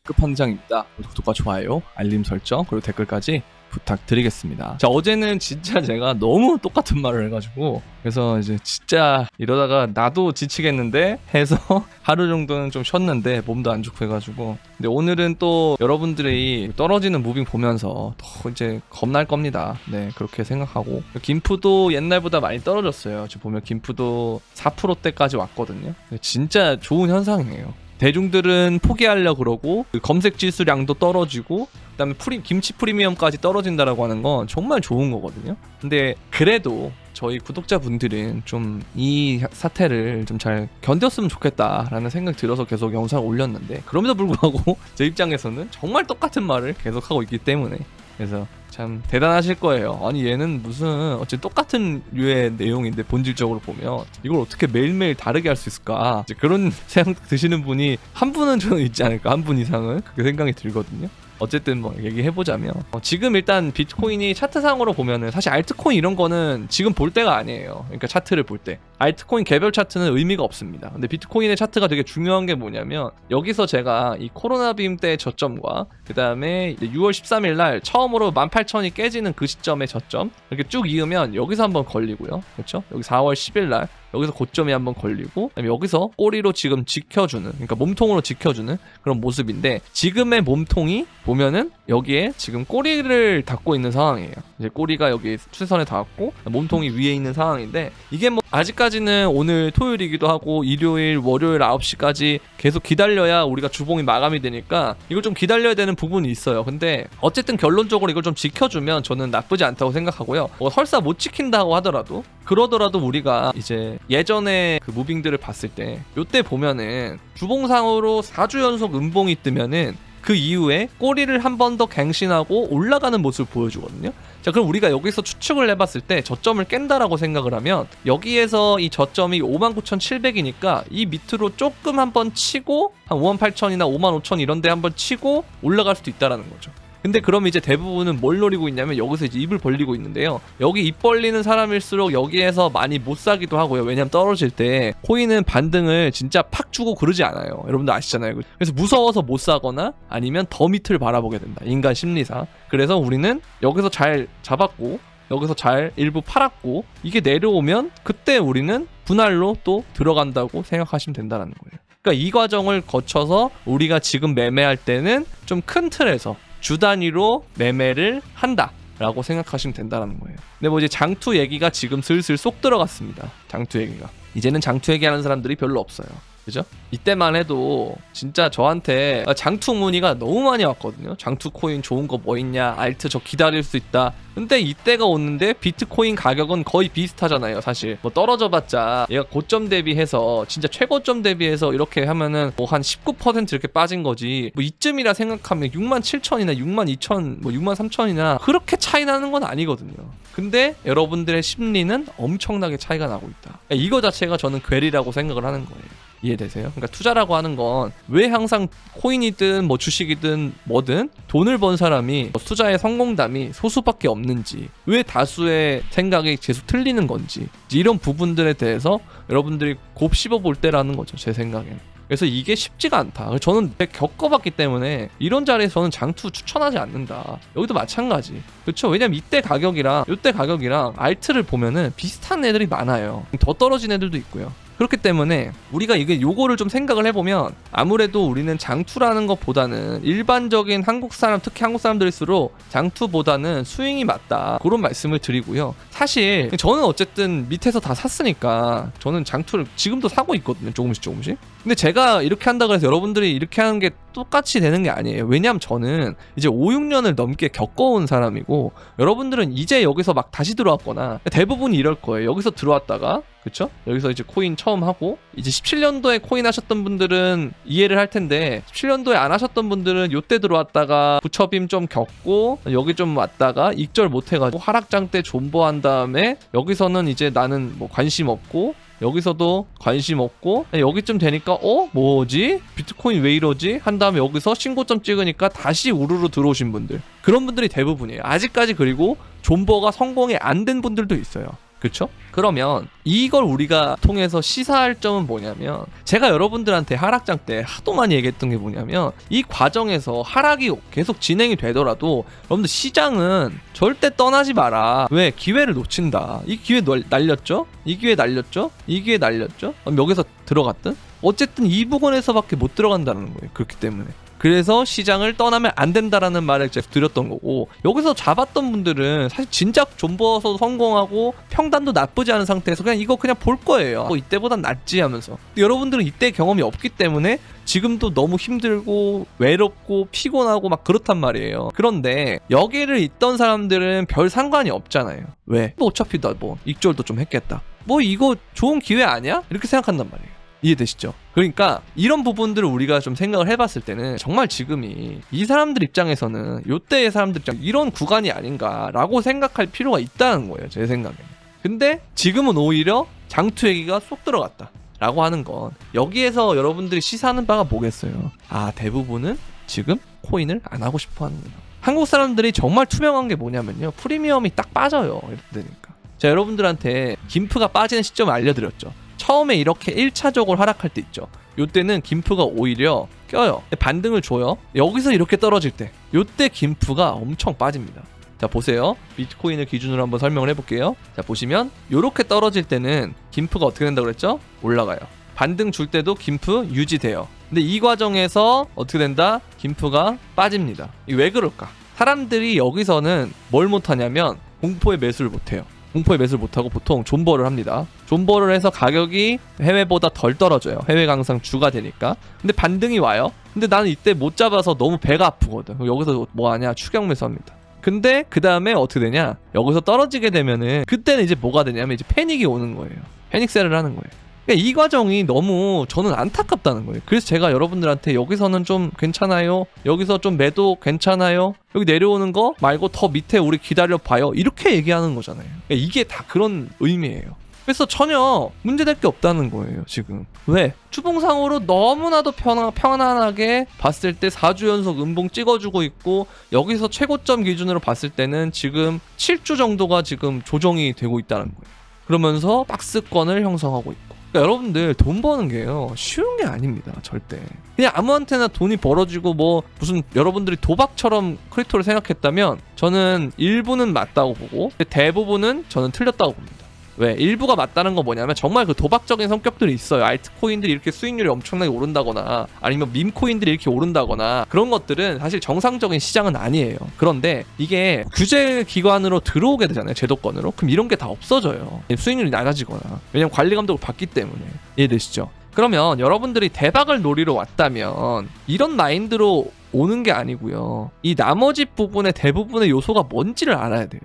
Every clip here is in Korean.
끝판장입니다. 구독과 좋아요, 알림 설정, 그리고 댓글까지 부탁드리겠습니다. 자, 어제는 진짜 제가 너무 똑같은 말을 해가지고 그래서 이제 진짜 이러다가 나도 지치겠는데 해서 하루 정도는 좀 쉬었는데 몸도 안 좋고 해가지고, 근데 오늘은 또 여러분들이 떨어지는 무빙 보면서 더 이제 겁날 겁니다. 네, 그렇게 생각하고 김푸도 옛날보다 많이 떨어졌어요. 지금 보면 김푸도 4%대까지 왔거든요. 진짜 좋은 현상이에요. 대중들은 포기하려고 그러고 검색 지수량도 떨어지고 그다음에 김치 프리미엄까지 떨어진다라고 하는 건 정말 좋은 거거든요. 근데 그래도 저희 구독자분들은 좀 이 사태를 좀 잘 견뎠으면 좋겠다라는 생각이 들어서 계속 영상을 올렸는데, 그럼에도 불구하고 제 입장에서는 정말 똑같은 말을 계속하고 있기 때문에, 그래서 참 대단하실 거예요. 아니 얘는 무슨 어쨌든 똑같은 류의 내용인데 본질적으로 보면 이걸 어떻게 매일매일 다르게 할 수 있을까, 이제 그런 생각 드시는 분이 한 분은 저는 있지 않을까, 한 분 이상은 그렇게 생각이 들거든요. 어쨌든 뭐 얘기해보자면 지금 일단 비트코인이 차트상으로 보면은 사실 알트코인 이런 거는 지금 볼 때가 아니에요. 그러니까 차트를 볼 때 알트코인 개별 차트는 의미가 없습니다. 근데 비트코인의 차트가 되게 중요한 게 뭐냐면, 여기서 제가 이 코로나 빔 때 저점과 그 다음에 6월 13일 날 처음으로 18,000이 깨지는 그 시점의 저점 이렇게 쭉 이으면 여기서 한번 걸리고요, 그렇죠? 여기 4월 10일 날 여기서 고점이 한번 걸리고, 그다음에 여기서 꼬리로 지금 지켜주는, 그러니까 몸통으로 지켜주는 그런 모습인데, 지금의 몸통이 보면은 여기에 지금 꼬리를 닿고 있는 상황이에요. 이제 꼬리가 여기 추세선에 닿았고 몸통이 위에 있는 상황인데, 이게 뭐 아직까지는 오늘 토요일이기도 하고 일요일 월요일 9시까지 계속 기다려야 우리가 주봉이 마감이 되니까 이걸 좀 기다려야 되는 부분이 있어요. 근데 어쨌든 결론적으로 이걸 좀 지켜주면 저는 나쁘지 않다고 생각하고요. 설사 못 지킨다고 하더라도, 그러더라도 우리가 이제 예전에 그 무빙들을 봤을 때 요때 보면은 주봉상으로 4주 연속 음봉이 뜨면은 그 이후에 꼬리를 한 번 더 갱신하고 올라가는 모습을 보여주거든요. 자, 그럼 우리가 여기서 추측을 해봤을 때 저점을 깬다라고 생각을 하면, 여기에서 이 저점이 59,700이니까 이 밑으로 조금 한번 치고 한 58,000이나 55,000 이런 데 한번 치고 올라갈 수도 있다라는 거죠. 근데 그럼 이제 대부분은 뭘 노리고 있냐면 여기서 이제 입을 벌리고 있는데요. 여기 입 벌리는 사람일수록 여기에서 많이 못 사기도 하고요. 왜냐면 떨어질 때 코인은 반등을 진짜 팍 주고 그러지 않아요. 여러분들 아시잖아요. 그래서 무서워서 못 사거나 아니면 더 밑을 바라보게 된다, 인간 심리상. 그래서 우리는 여기서 잘 잡았고 여기서 잘 일부 팔았고, 이게 내려오면 그때 우리는 분할로 또 들어간다고 생각하시면 된다는 거예요. 그러니까 이 과정을 거쳐서 우리가 지금 매매할 때는 좀 큰 틀에서 주 단위로 매매를 한다라고 생각하시면 된다는 거예요. 근데 뭐 이제 장투 얘기가 지금 슬슬 쏙 들어갔습니다. 장투 얘기가. 이제는 장투 얘기하는 사람들이 별로 없어요. 그죠? 이때만 해도 진짜 저한테 장투 문의가 너무 많이 왔거든요. 장투 코인 좋은 거 뭐 있냐, 알트 저 기다릴 수 있다. 근데 이때가 오는데 비트코인 가격은 거의 비슷하잖아요. 사실 뭐 떨어져 봤자 얘가 고점 대비해서 진짜 최고점 대비해서 이렇게 하면은 뭐 한 19% 이렇게 빠진 거지, 뭐 이쯤이라 생각하면 67,000이나 62,000 뭐 63,000이나 그렇게 차이 나는 건 아니거든요. 근데 여러분들의 심리는 엄청나게 차이가 나고 있다. 이거 자체가 저는 괴리라고 생각을 하는 거예요. 이해되세요? 그러니까 투자라고 하는 건 왜 항상 코인이든 뭐 주식이든 뭐든 돈을 번 사람이 투자의 성공담이 소수밖에 없는지, 왜 다수의 생각이 계속 틀리는 건지, 이런 부분들에 대해서 여러분들이 곱씹어 볼 때라는 거죠, 제 생각에는. 그래서 이게 쉽지가 않다. 저는 겪어봤기 때문에 이런 자리에서 저는 장투 추천하지 않는다. 여기도 마찬가지. 그렇죠? 왜냐면 이때 가격이랑 이때 가격이랑 알트를 보면은 비슷한 애들이 많아요. 더 떨어진 애들도 있고요. 그렇기 때문에 우리가 요거를 좀 생각을 해보면, 아무래도 우리는 장투라는 것보다는 일반적인 한국 사람, 특히 한국 사람들일수록 장투보다는 스윙이 맞다, 그런 말씀을 드리고요. 사실 저는 어쨌든 밑에서 다 샀으니까 저는 장투를 지금도 사고 있거든요, 조금씩. 근데 제가 이렇게 한다 그래서 여러분들이 이렇게 하는 게 똑같이 되는 게 아니에요. 왜냐면 저는 이제 5, 6년을 넘게 겪어온 사람이고, 여러분들은 이제 여기서 막 다시 들어왔거나 대부분이 이럴 거예요. 여기서 들어왔다가, 그쵸? 여기서 이제 코인 처음 하고, 이제 17년도에 코인 하셨던 분들은 이해를 할 텐데, 17년도에 안 하셨던 분들은 요때 들어왔다가 부처빔 좀 겪고 여기 좀 왔다가 익절 못 해가지고 하락장 때 존버한 다음에 여기서는 이제 나는 뭐 관심 없고, 여기서도 관심 없고, 여기쯤 되니까 뭐지? 비트코인 왜 이러지? 한 다음에 여기서 신고점 찍으니까 다시 우르르 들어오신 분들, 그런 분들이 대부분이에요. 아직까지. 그리고 존버가 성공이 안 된 분들도 있어요. 그렇죠? 그러면 이걸 우리가 통해서 시사할 점은 뭐냐면, 제가 여러분들한테 하락장 때 하도 많이 얘기했던 게 뭐냐면, 이 과정에서 하락이 계속 진행이 되더라도 여러분들 시장은 절대 떠나지 마라. 왜? 기회를 놓친다. 이 기회 날렸죠? 이 기회 날렸죠? 이 기회 날렸죠? 여기서 들어갔든 어쨌든 이 부분에서밖에 못 들어간다는 거예요. 그렇기 때문에. 그래서 시장을 떠나면 안 된다라는 말을 제가 드렸던 거고, 여기서 잡았던 분들은 사실 진작 존버서 성공하고 평단도 나쁘지 않은 상태에서 그냥 이거 그냥 볼 거예요. 이때보단 낫지 하면서. 여러분들은 이때 경험이 없기 때문에 지금도 너무 힘들고 외롭고 피곤하고 막 그렇단 말이에요. 그런데 여기를 있던 사람들은 별 상관이 없잖아요. 왜? 뭐 어차피 나 뭐 익절도 좀 했겠다. 뭐 이거 좋은 기회 아니야? 이렇게 생각한단 말이에요. 이해되시죠? 그러니까 이런 부분들을 우리가 좀 생각을 해봤을 때는 정말 지금이 이 사람들 입장에서는 요때의 사람들 입장 이런 구간이 아닌가라고 생각할 필요가 있다는 거예요. 제 생각에는. 근데 지금은 오히려 장투얘기가 쏙 들어갔다 라고 하는 건, 여기에서 여러분들이 시사하는 바가 뭐겠어요? 아, 대부분은 지금 코인을 안 하고 싶어 하는구나. 한국 사람들이 정말 투명한 게 뭐냐면요, 프리미엄이 딱 빠져요. 이렇게 되니까. 자, 여러분들한테 김프가 빠지는 시점을 알려드렸죠. 처음에 이렇게 1차적으로 하락할 때 있죠. 요때는 김프가 오히려 껴요. 반등을 줘요. 여기서 이렇게 떨어질 때, 요때 김프가 엄청 빠집니다. 자, 보세요. 비트코인을 기준으로 한번 설명을 해볼게요. 자, 보시면 요렇게 떨어질 때는 김프가 어떻게 된다고 그랬죠? 올라가요. 반등 줄 때도 김프 유지돼요. 근데 이 과정에서 어떻게 된다? 김프가 빠집니다. 이게 왜 그럴까? 사람들이 여기서는 뭘 못하냐면 공포의 매수를 못해요. 공포의 매수를 못하고 보통 존버를 합니다. 존버를 해서 가격이 해외보다 덜 떨어져요. 해외가 항상 주가 되니까. 근데 반등이 와요. 근데 나는 이때 못 잡아서 너무 배가 아프거든. 그럼 여기서 뭐 하냐? 추격 매수합니다. 근데 그 다음에 어떻게 되냐? 여기서 떨어지게 되면은 그때는 이제 뭐가 되냐면 이제 패닉이 오는 거예요. 패닉셀을 하는 거예요. 그러니까 이 과정이 너무 저는 안타깝다는 거예요. 그래서 제가 여러분들한테 여기서는 좀 괜찮아요, 여기서 좀 매도 괜찮아요, 여기 내려오는 거 말고 더 밑에 우리 기다려봐요, 이렇게 얘기하는 거잖아요. 그러니까 이게 다 그런 의미예요. 그래서 전혀 문제될 게 없다는 거예요 지금. 왜? 추봉상으로 너무나도 편안하게 봤을 때 4주 연속 음봉 찍어주고 있고, 여기서 최고점 기준으로 봤을 때는 지금 7주 정도가 지금 조정이 되고 있다는 거예요. 그러면서 박스권을 형성하고 있고. 그러니까 여러분들 돈 버는 게요 쉬운 게 아닙니다. 절대. 그냥 아무한테나 돈이 벌어지고 뭐 무슨 여러분들이 도박처럼 크립토를 생각했다면 저는 일부는 맞다고 보고 대부분은 저는 틀렸다고 봅니다. 왜? 일부가 맞다는 건 뭐냐면 정말 그 도박적인 성격들이 있어요. 알트코인들이 이렇게 수익률이 엄청나게 오른다거나 아니면 밈코인들이 이렇게 오른다거나 그런 것들은 사실 정상적인 시장은 아니에요. 그런데 이게 규제 기관으로 들어오게 되잖아요. 제도권으로. 그럼 이런 게 다 없어져요. 수익률이 낮아지거나. 왜냐면 관리 감독을 받기 때문에. 이해되시죠? 그러면 여러분들이 대박을 노리러 왔다면 이런 마인드로 오는 게 아니고요. 이 나머지 부분의 대부분의 요소가 뭔지를 알아야 돼요.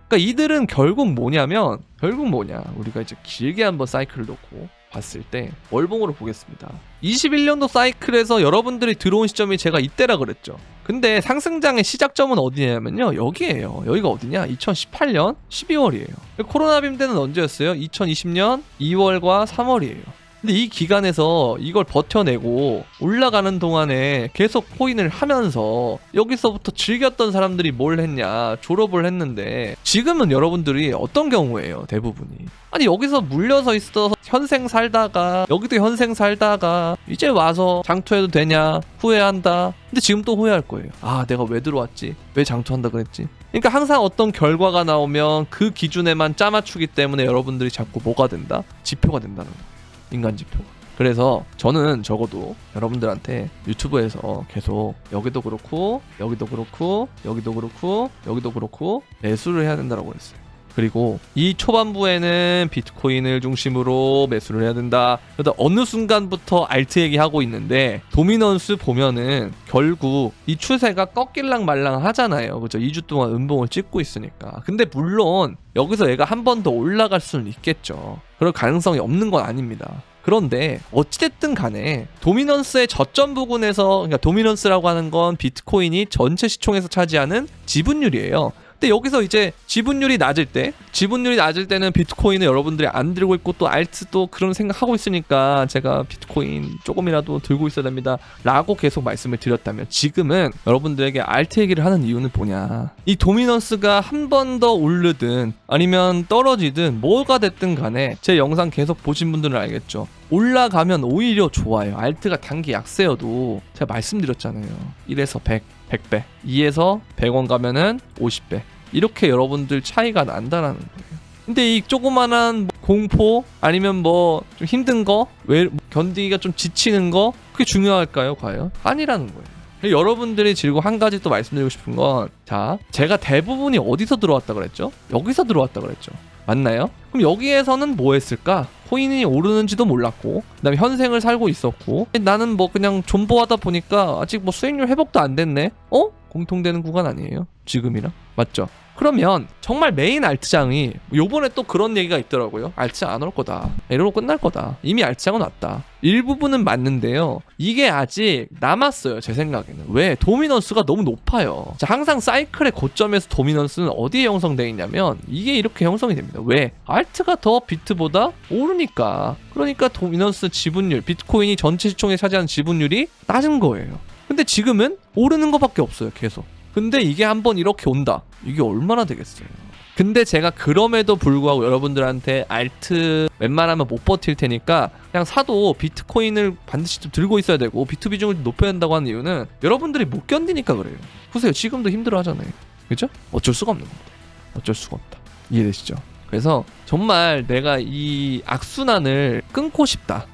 그러니까 이들은 결국 뭐냐 우리가 이제 길게 한번 사이클을 놓고 봤을 때 월봉으로 보겠습니다. 21년도 사이클에서 여러분들이 들어온 시점이 제가 이때라 그랬죠. 근데 상승장의 시작점은 어디냐면요 여기에요. 여기가 어디냐? 2018년 12월이에요 코로나 빔 때는 언제였어요? 2020년 2월과 3월이에요 근데 이 기간에서 이걸 버텨내고 올라가는 동안에 계속 코인을 하면서 여기서부터 즐겼던 사람들이 뭘 했냐? 졸업을 했는데 지금은 여러분들이 어떤 경우예요? 대부분이. 아니 여기서 물려서 있어서 현생 살다가 여기도 현생 살다가 이제 와서 장투해도 되냐? 후회한다. 근데 지금 또 후회할 거예요. 아 내가 왜 들어왔지? 왜 장투한다 그랬지? 그러니까 항상 어떤 결과가 나오면 그 기준에만 짜맞추기 때문에 여러분들이 자꾸 뭐가 된다? 지표가 된다는 거예요. 인간 지표가. 그래서 저는 적어도 여러분들한테 유튜브에서 계속 여기도 그렇고 여기도 그렇고 여기도 그렇고 여기도 그렇고 매수를 해야 된다고 했어요. 그리고 이 초반부에는 비트코인을 중심으로 매수를 해야 된다. 그러다 어느 순간부터 알트 얘기하고 있는데 도미넌스 보면은 결국 이 추세가 꺾일랑 말랑 하잖아요. 그죠? 2주 동안 음봉을 찍고 있으니까. 근데 물론 여기서 얘가 한 번 더 올라갈 수는 있겠죠. 그럴 가능성이 없는 건 아닙니다. 그런데 어찌됐든 간에 도미넌스의 저점 부분에서, 그러니까 도미넌스라고 하는 건 비트코인이 전체 시총에서 차지하는 지분율이에요. 근데 여기서 이제 지분율이 낮을 때는 비트코인을 여러분들이 안 들고 있고 또 알트도 그런 생각하고 있으니까 제가 비트코인 조금이라도 들고 있어야 됩니다 라고 계속 말씀을 드렸다면, 지금은 여러분들에게 알트 얘기를 하는 이유는 뭐냐, 이 도미넌스가 한 번 더 오르든 아니면 떨어지든 뭐가 됐든 간에 제 영상 계속 보신 분들은 알겠죠. 올라가면 오히려 좋아요. 알트가 단기 약세여도 제가 말씀드렸잖아요. 1에서 100, 100배, 2에서 100원 가면은 50배, 이렇게 여러분들 차이가 난다라는 거예요. 근데 이 조그만한 공포 아니면 뭐 좀 힘든 거, 왜 견디기가 좀 지치는 거, 그게 중요할까요 과연? 아니라는 거예요. 여러분들이 지금 한 가지 또 말씀드리고 싶은 건, 자, 제가 대부분이 어디서 들어왔다 그랬죠? 여기서 들어왔다 그랬죠. 맞나요? 그럼 여기에서는 뭐 했을까? 코인이 오르는지도 몰랐고, 그다음에 현생을 살고 있었고, 나는 뭐 그냥 존버하다 보니까 아직 뭐 수익률 회복도 안 됐네? 공통되는 구간 아니에요? 지금이랑? 맞죠? 그러면 정말 메인 알트장이 요번에 또 그런 얘기가 있더라고요. 알트장 안 올 거다, 이러고 끝날 거다, 이미 알트장은 왔다. 일부분은 맞는데요, 이게 아직 남았어요 제 생각에는. 왜? 도미넌스가 너무 높아요. 자, 항상 사이클의 고점에서 도미넌스는 어디에 형성되어 있냐면 이게 이렇게 형성이 됩니다. 왜? 알트가 더 비트보다 오르니까. 그러니까 도미넌스 지분율, 비트코인이 전체 시총에 차지하는 지분율이 낮은 거예요. 근데 지금은 오르는 거밖에 없어요 계속. 근데 이게 한번 이렇게 온다, 이게 얼마나 되겠어요. 근데 제가 그럼에도 불구하고 여러분들한테 알트 웬만하면 못 버틸 테니까 그냥 사도 비트코인을 반드시 좀 들고 있어야 되고 비트 비중을 높여야 된다고 하는 이유는 여러분들이 못 견디니까 그래요. 보세요, 지금도 힘들어 하잖아요. 그죠? 어쩔 수가 없는 겁니다. 어쩔 수가 없다. 이해되시죠? 그래서 정말 내가 이 악순환을 끊고 싶다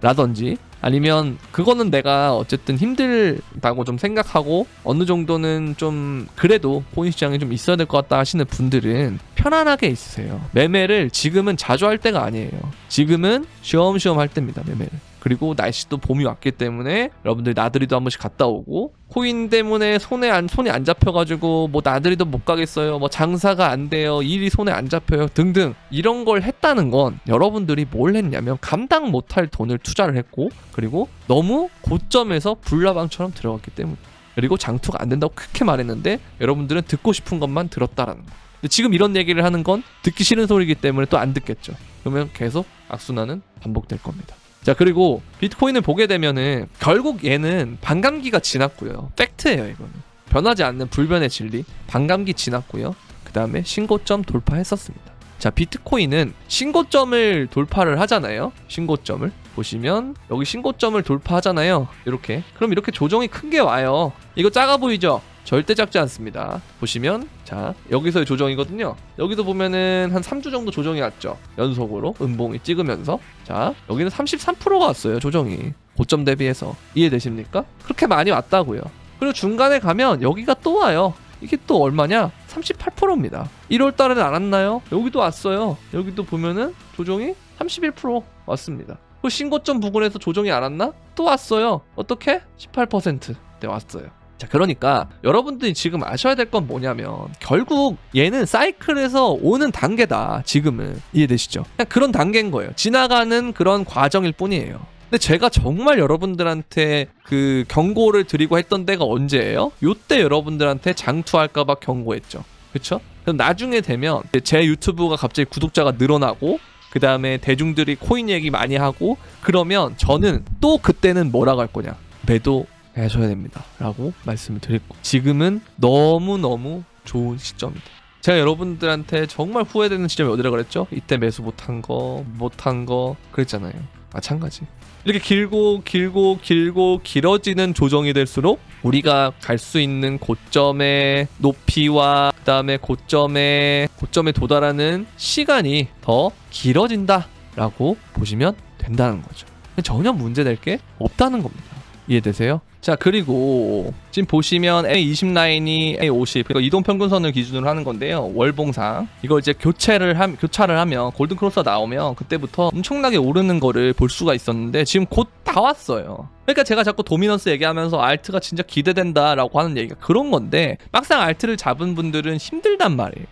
라든지, 아니면 그거는 내가 어쨌든 힘들다고 좀 생각하고 어느 정도는 좀 그래도 코인 시장에 좀 있어야 될 것 같다 하시는 분들은 편안하게 있으세요. 매매를 지금은 자주 할 때가 아니에요. 지금은 쉬엄쉬엄 할 때입니다, 매매를. 그리고 날씨도 봄이 왔기 때문에 여러분들 나들이도 한 번씩 갔다 오고, 코인 때문에 손이 안 잡혀가지고 뭐 나들이도 못 가겠어요, 뭐 장사가 안 돼요, 일이 손에 안 잡혀요 등등, 이런 걸 했다는 건 여러분들이 뭘 했냐면 감당 못할 돈을 투자를 했고, 그리고 너무 고점에서 불나방처럼 들어갔기 때문에, 그리고 장투가 안 된다고 그렇게 말했는데 여러분들은 듣고 싶은 것만 들었다라는 거. 근데 지금 이런 얘기를 하는 건 듣기 싫은 소리이기 때문에 또 안 듣겠죠. 그러면 계속 악순환은 반복될 겁니다. 자, 그리고 비트코인을 보게 되면은 결국 얘는 반감기가 지났고요. 팩트예요, 이거는. 변하지 않는 불변의 진리. 반감기 지났고요. 그 다음에 신고점 돌파했었습니다. 자, 비트코인은 신고점을 돌파를 하잖아요. 신고점을 보시면 여기 신고점을 돌파하잖아요. 이렇게. 그럼 이렇게 조정이 큰 게 와요. 이거 작아 보이죠? 절대 작지 않습니다. 보시면, 자, 여기서의 조정이거든요. 여기도 보면은 한 3주 정도 조정이 왔죠. 연속으로 음봉이 찍으면서. 자, 여기는 33%가 왔어요, 조정이. 고점 대비해서. 이해되십니까? 그렇게 많이 왔다고요. 그리고 중간에 가면 여기가 또 와요. 이게 또 얼마냐? 38%입니다. 1월 달에는 안 왔나요? 여기도 왔어요. 여기도 보면은 조정이 31% 왔습니다. 그 신고점 부근에서 조정이 안 왔나? 또 왔어요. 어떻게? 18% 네, 왔어요. 자, 그러니까 여러분들이 지금 아셔야 될 건 뭐냐면 결국 얘는 사이클에서 오는 단계다. 지금은. 이해되시죠? 그냥 그런 단계인 거예요. 지나가는 그런 과정일 뿐이에요. 근데 제가 정말 여러분들한테 그 경고를 드리고 했던 때가 언제예요? 요때 여러분들한테 장투할까봐 경고했죠. 그쵸? 그럼 나중에 되면 제 유튜브가 갑자기 구독자가 늘어나고, 그 다음에 대중들이 코인 얘기 많이 하고, 그러면 저는 또 그때는 뭐라고 할 거냐? 매도 해줘야 됩니다 라고 말씀을 드렸고, 지금은 너무너무 좋은 시점입니다. 제가 여러분들한테 정말 후회되는 시점이 어디라 그랬죠? 이때 매수 못한 거 그랬잖아요. 마찬가지. 이렇게 길고 길어지는 조정이 될수록 우리가 갈 수 있는 고점의 높이와 그 다음에 고점에 도달하는 시간이 더 길어진다 라고 보시면 된다는 거죠. 전혀 문제될 게 없다는 겁니다. 이해되세요? 자, 그리고 지금 보시면 A20 라인이 A50, 그러니까 이동평균선을 기준으로 하는 건데요. 월봉상 이걸 이제 교차를 하면 골든크로스가 나오면 그때부터 엄청나게 오르는 거를 볼 수가 있었는데 지금 곧 다 왔어요. 그러니까 제가 자꾸 도미넌스 얘기하면서 알트가 진짜 기대된다라고 하는 얘기가 그런 건데, 막상 알트를 잡은 분들은 힘들단 말이에요.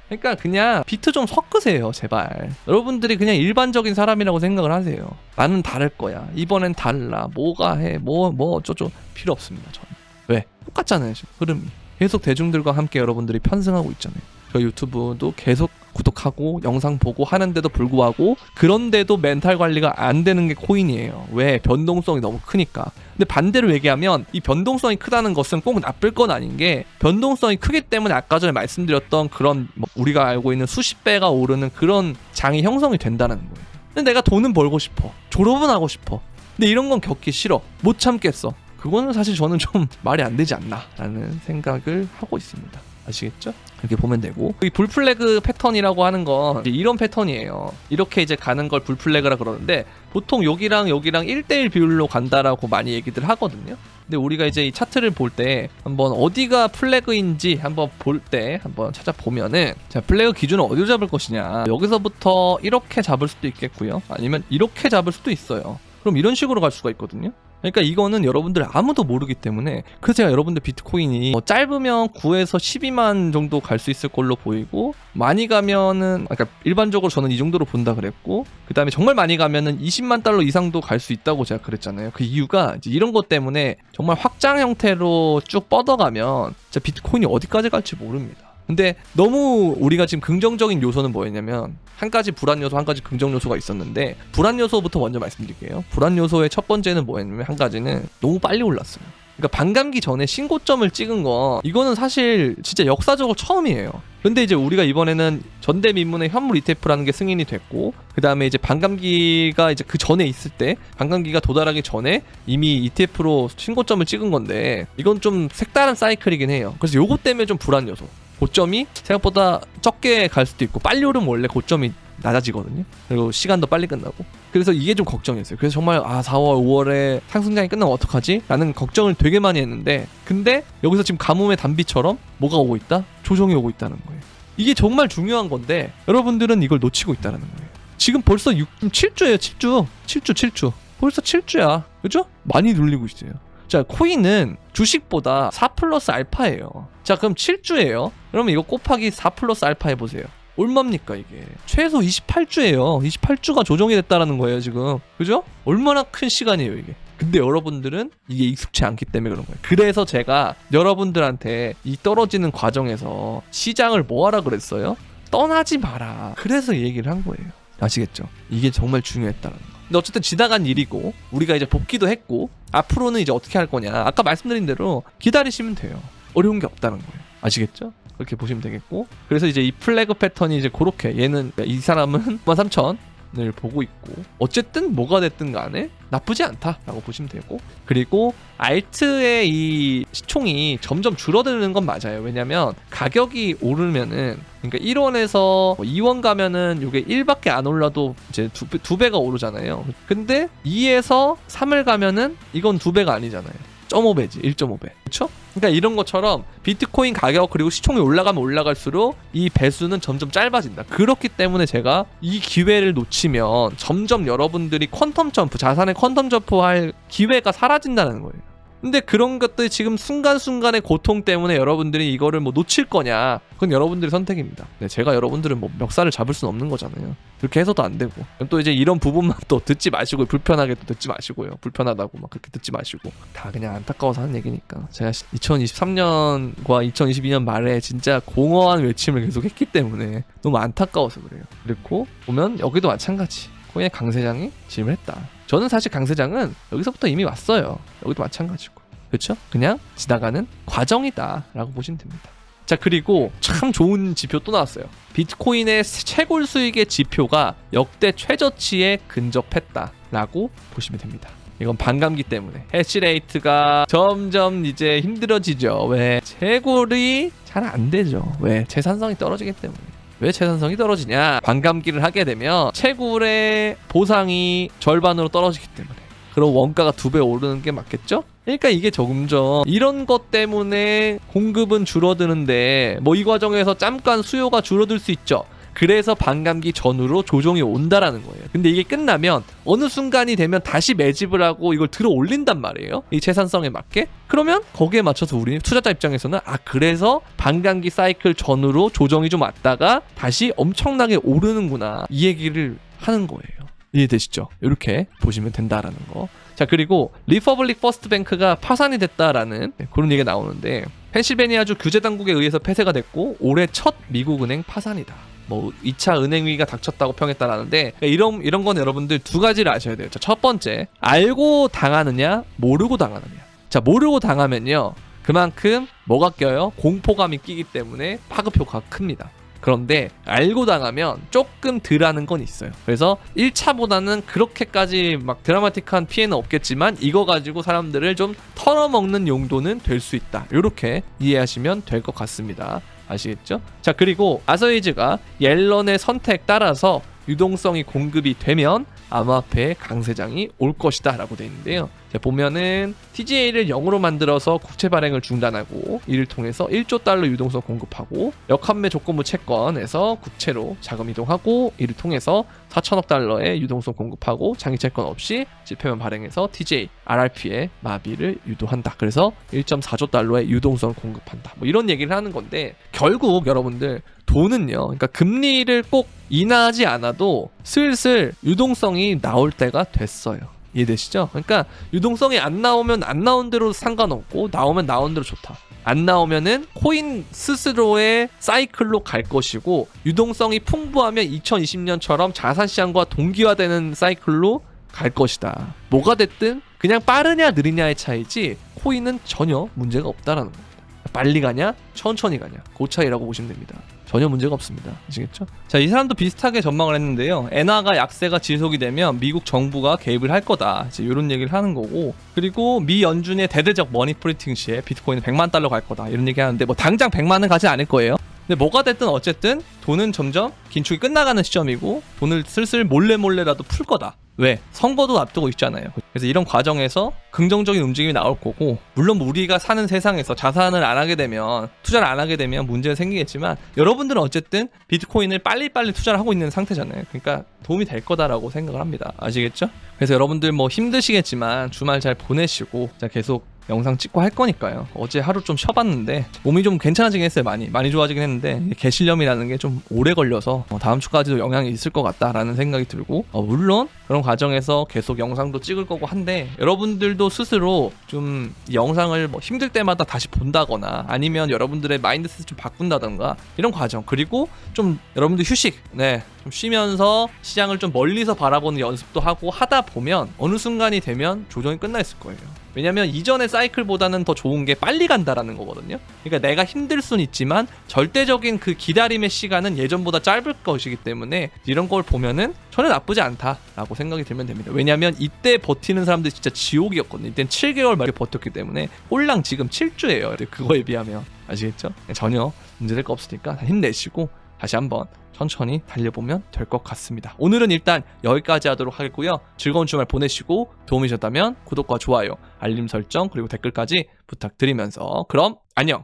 그러니까 그냥 비트 좀 섞으세요, 제발. 여러분들이 그냥 일반적인 사람이라고 생각을 하세요. 나는 다를 거야, 이번엔 달라, 뭐가 해, 뭐 어쩌고 필요 없습니다. 저는. 왜? 똑같잖아요, 지금 흐름이. 계속 대중들과 함께 여러분들이 편승하고 있잖아요. 저 유튜브도 계속 구독하고 영상 보고 하는데도 불구하고 그런데도 멘탈 관리가 안 되는 게 코인이에요. 왜? 변동성이 너무 크니까. 근데 반대로 얘기하면 이 변동성이 크다는 것은 꼭 나쁠 건 아닌 게 변동성이 크기 때문에 아까 전에 말씀드렸던 그런 뭐 우리가 알고 있는 수십 배가 오르는 그런 장이 형성이 된다는 거예요. 근데 내가 돈은 벌고 싶어. 졸업은 하고 싶어. 근데 이런 건 겪기 싫어. 못 참겠어. 그거는 사실 저는 좀 말이 안 되지 않나 라는 생각을 하고 있습니다. 아시겠죠? 이렇게 보면 되고 이 불플래그 패턴이라고 하는 건 이런 패턴이에요. 이렇게 이제 가는 걸 불플래그라 그러는데 보통 여기랑 여기랑 1대1 비율로 간다라고 많이 얘기들 하거든요. 근데 우리가 이제 이 차트를 볼 때 한번 어디가 플래그인지 한번 볼 때 한번 찾아보면은 자, 플래그 기준을 어디로 잡을 것이냐, 여기서부터 이렇게 잡을 수도 있겠고요, 아니면 이렇게 잡을 수도 있어요. 그럼 이런 식으로 갈 수가 있거든요. 그러니까 이거는 여러분들 아무도 모르기 때문에, 그래서 제가 여러분들 비트코인이 짧으면 9에서 12만 정도 갈 수 있을 걸로 보이고, 많이 가면은, 그러니까 일반적으로 저는 이 정도로 본다 그랬고, 그 다음에 정말 많이 가면은 20만 달러 이상도 갈 수 있다고 제가 그랬잖아요. 그 이유가 이제 이런 것 때문에 정말 확장 형태로 쭉 뻗어가면 진짜 비트코인이 어디까지 갈지 모릅니다. 근데 너무 우리가 지금 긍정적인 요소는 뭐였냐면, 한 가지 불안 요소, 한 가지 긍정 요소가 있었는데, 불안 요소부터 먼저 말씀드릴게요. 불안 요소의 첫 번째는 뭐였냐면, 한 가지는 너무 빨리 올랐어요. 그러니까 반감기 전에 신고점을 찍은 거, 이거는 사실 진짜 역사적으로 처음이에요. 근데 이제 우리가 이번에는 전대미문의 현물 ETF라는 게 승인이 됐고, 그 다음에 이제 반감기가 이제 그 전에 있을 때, 반감기가 도달하기 전에 이미 ETF로 신고점을 찍은 건데, 이건 좀 색다른 사이클이긴 해요. 그래서 요거 때문에 좀 불안 요소. 고점이 생각보다 적게 갈 수도 있고, 빨리 오르면 원래 고점이 낮아지거든요. 그리고 시간도 빨리 끝나고. 그래서 이게 좀 걱정이었어요. 그래서 정말 4월, 5월에 상승장이 끝나면 어떡하지? 라는 걱정을 되게 많이 했는데, 근데 여기서 지금 가뭄의 단비처럼 뭐가 오고 있다? 조정이 오고 있다는 거예요. 이게 정말 중요한 건데 여러분들은 이걸 놓치고 있다는 거예요. 지금 벌써 7주예요. 7주. 벌써 7주야. 그죠? 많이 눌리고 있어요. 자, 코인은 주식보다 4 플러스 알파예요. 자, 그럼 7주예요. 그러면 이거 곱하기 4 플러스 알파 해보세요. 얼마입니까 이게? 최소 28주예요. 28주가 조정이 됐다라는 거예요 지금. 그죠? 얼마나 큰 시간이에요 이게. 근데 여러분들은 이게 익숙치 않기 때문에 그런 거예요. 그래서 제가 여러분들한테 이 떨어지는 과정에서 시장을 뭐 하라 그랬어요? 떠나지 마라. 그래서 이 얘기를 한 거예요. 아시겠죠? 이게 정말 중요했다는 거. 근데 어쨌든 지나간 일이고, 우리가 이제 복귀도 했고, 앞으로는 이제 어떻게 할 거냐, 아까 말씀드린 대로 기다리시면 돼요. 어려운 게 없다는 거예요. 아시겠죠? 그렇게 보시면 되겠고, 그래서 이제 이 플래그 패턴이 이제 그렇게, 얘는 이 사람은 13,000을 보고 있고, 어쨌든 뭐가 됐든 간에 나쁘지 않다라고 보시면 되고, 그리고 알트의 이 시총이 점점 줄어드는 건 맞아요. 왜냐면 가격이 오르면은, 그러니까 1원에서 2원 가면은 이게 1밖에 안 올라도 이제 두 배가 오르잖아요. 근데 2에서 3을 가면은 이건 2배가 아니잖아요. 1.5배지. 1.5배. 그렇죠? 그러니까 이런 것처럼 비트코인 가격 그리고 시총이 올라가면 올라갈수록 이 배수는 점점 짧아진다. 그렇기 때문에 제가 이 기회를 놓치면 점점 여러분들이 퀀텀 점프, 자산의 퀀텀 점프할 기회가 사라진다는 거예요. 근데 그런 것들 지금 순간순간의 고통 때문에 여러분들이 이거를 뭐 놓칠 거냐, 그건 여러분들의 선택입니다. 네, 제가 여러분들은 뭐 멱살을 잡을 수는 없는 거잖아요. 그렇게 해서도 안 되고, 또 이제 이런 부분만 또 듣지 마시고, 불편하게 또 듣지 마시고요. 불편하다고 막 그렇게 듣지 마시고, 다 그냥 안타까워서 하는 얘기니까. 제가 2023년과 2022년 말에 진짜 공허한 외침을 계속 했기 때문에 너무 안타까워서 그래요. 그리고 보면 여기도 마찬가지. 코인의 강세장이 진입했다. 저는 사실 강세장은 여기서부터 이미 왔어요. 여기도 마찬가지고. 그렇죠? 그냥 지나가는 과정이다 라고 보시면 됩니다. 자, 그리고 참 좋은 지표 또 나왔어요. 비트코인의 채굴 수익의 지표가 역대 최저치에 근접했다 라고 보시면 됩니다. 이건 반감기 때문에 해시레이트가 점점 이제 힘들어지죠. 왜? 채굴이 잘 안 되죠. 왜? 채산성이 떨어지기 때문에. 왜 채산성이 떨어지냐? 반감기를 하게 되면 채굴의 보상이 절반으로 떨어지기 때문에. 그럼 원가가 2배 오르는 게 맞겠죠? 그러니까 이게 점점 이런 것 때문에 공급은 줄어드는데, 뭐 이 과정에서 잠깐 수요가 줄어들 수 있죠. 그래서 반감기 전후로 조정이 온다라는 거예요. 근데 이게 끝나면 어느 순간이 되면 다시 매집을 하고 이걸 들어 올린단 말이에요. 이 채산성에 맞게. 그러면 거기에 맞춰서 우리 투자자 입장에서는 그래서 반감기 사이클 전후로 조정이 좀 왔다가 다시 엄청나게 오르는구나, 이 얘기를 하는 거예요. 이해되시죠? 이렇게 보시면 된다라는 거. 자, 그리고 리퍼블릭 퍼스트 뱅크가 파산이 됐다라는 그런 얘기가 나오는데, 펜실베니아주 규제 당국에 의해서 폐쇄가 됐고 올해 첫 미국 은행 파산이다. 뭐 2차 은행 위기가 닥쳤다고 평했다라는데 이런 건 여러분들 두 가지를 아셔야 돼요. 자, 첫 번째, 알고 당하느냐 모르고 당하느냐. 자, 모르고 당하면요 그만큼 뭐가 껴요? 공포감이 끼기 때문에 파급 효과가 큽니다. 그런데 알고 당하면 조금 덜하는 건 있어요. 그래서 1차보다는 그렇게까지 막 드라마틱한 피해는 없겠지만 이거 가지고 사람들을 좀 털어먹는 용도는 될 수 있다. 이렇게 이해하시면 될 것 같습니다. 아시겠죠? 자, 그리고 아서이즈가 옐런의 선택 따라서 유동성이 공급이 되면 암호화폐의 강세장이 올 것이다 라고 되어 있는데요. 자, 보면은 TGA를 0으로 만들어서 국채 발행을 중단하고 이를 통해서 1조 달러 유동성 공급하고 역환매 조건부 채권에서 국채로 자금 이동하고 이를 통해서 4천억 달러의 유동성 공급하고 장기 채권 없이 지표면 발행해서 TGA, RRP의 마비를 유도한다. 그래서 1.4조 달러의 유동성을 공급한다. 뭐 이런 얘기를 하는 건데 결국 여러분들 돈은요. 그러니까 금리를 꼭 인하하지 않아도 슬슬 유동성이 나올 때가 됐어요. 이해되시죠? 그러니까 유동성이 안 나오면 안 나온 대로 상관없고 나오면 나온 대로 좋다. 안 나오면은 코인 스스로의 사이클로 갈 것이고 유동성이 풍부하면 2020년처럼 자산시장과 동기화되는 사이클로 갈 것이다. 뭐가 됐든 그냥 빠르냐 느리냐의 차이지 코인은 전혀 문제가 없다라는 겁니다. 빨리 가냐 천천히 가냐 그 차이라고 보시면 됩니다. 전혀 문제가 없습니다. 아시겠죠? 자, 이 사람도 비슷하게 전망을 했는데요. 엔화가 약세가 지속이 되면 미국 정부가 개입을 할 거다. 이제 이런 얘기를 하는 거고, 그리고 미 연준의 대대적 머니 프린팅 시에 비트코인은 100만 달러 갈 거다. 이런 얘기 하는데 뭐 당장 100만은 가지 않을 거예요. 근데 뭐가 됐든 어쨌든 돈은 점점 긴축이 끝나가는 시점이고 돈을 슬슬 몰래라도 풀 거다. 왜? 선거도 앞두고 있잖아요. 그래서 이런 과정에서 긍정적인 움직임이 나올 거고, 물론 우리가 사는 세상에서 자산을 안 하게 되면, 투자를 안 하게 되면 문제가 생기겠지만 여러분들은 어쨌든 비트코인을 빨리빨리 투자를 하고 있는 상태잖아요. 그러니까 도움이 될 거다라고 생각을 합니다. 아시겠죠? 그래서 여러분들 뭐 힘드시겠지만 주말 잘 보내시고 자, 계속 영상 찍고 할 거니까요. 어제 하루 좀 쉬어봤는데 몸이 좀 괜찮아지긴 했어요. 많이 좋아지긴 했는데 개실염이라는 게 좀 오래 걸려서 다음 주까지도 영향이 있을 것 같다라는 생각이 들고, 물론 그런 과정에서 계속 영상도 찍을 거고 한데 여러분들도 스스로 좀 영상을 뭐 힘들 때마다 다시 본다거나 아니면 여러분들의 마인드셋을 좀 바꾼다던가 이런 과정, 그리고 좀 여러분들 휴식, 좀 쉬면서 시장을 좀 멀리서 바라보는 연습도 하고 하다 보면 어느 순간이 되면 조정이 끝나 있을 거예요. 왜냐면 이전의 사이클보다는 더 좋은 게 빨리 간다라는 거거든요. 그러니까 내가 힘들 순 있지만 절대적인 그 기다림의 시간은 예전보다 짧을 것이기 때문에 이런 걸 보면은 전혀 나쁘지 않다라고 생각이 들면 됩니다. 왜냐면 이때 버티는 사람들이 진짜 지옥이었거든요. 이때는 7개월 말에 버텼기 때문에 홀랑 지금 7주예요. 그거에 비하면. 아시겠죠? 전혀 문제될 거 없으니까 힘내시고 다시 한번 천천히 달려보면 될 것 같습니다. 오늘은 일단 여기까지 하도록 하겠고요. 즐거운 주말 보내시고 도움이 되셨다면 구독과 좋아요, 알림 설정 그리고 댓글까지 부탁드리면서 그럼 안녕!